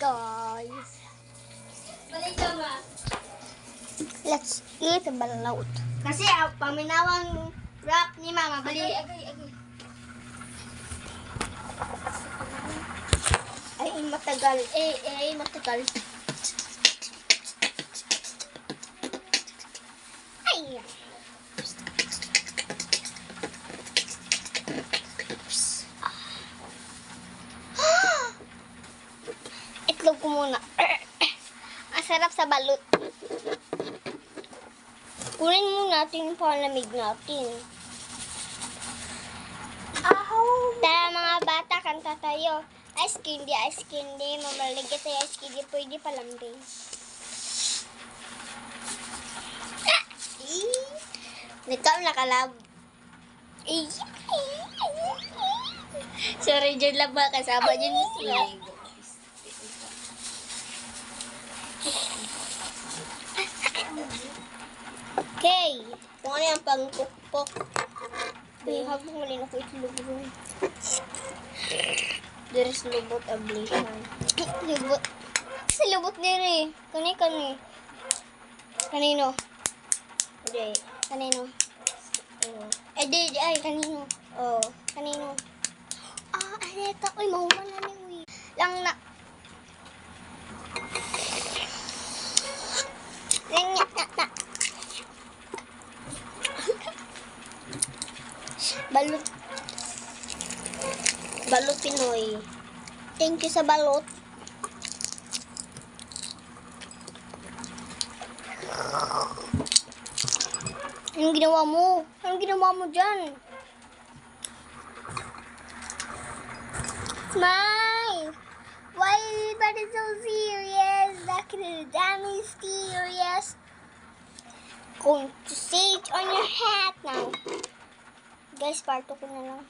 guys. Balik ka ba? Let's eat balot. Kasi paminawang wrap ni Mama. Balik. Agay. Ay, matagal. Matagal. Ay. Itlog ko muna. Ang sarap sa balot. Kunin muna natin yung palamig natin. Tara mga bata, kanta tayo. Ice candy, mamaligay tayo ice candy, pwede palambing. Ikaw nakalab. Sorry, dyan lang ba kasama dyan sila? Okay. Kung ano yung pangpukpok. Habang wala na ko itlog rin. There is lubot ablation. Lubot. Sa lubot din eh. Kani. Kanino? Hindi. Kanino? Ay. Kanino? Oh. Kanino? Aleta. Uy, mahuman na ni. Lang na. Lang na. Balot. Balot Pinoy. Thank you sa balot. Anong ginawa mo? Anong ginawa mo dyan? Smile! Why is everybody so serious? That damn mysterious. Going to sit on your hat now. Guys, parto ko na lang.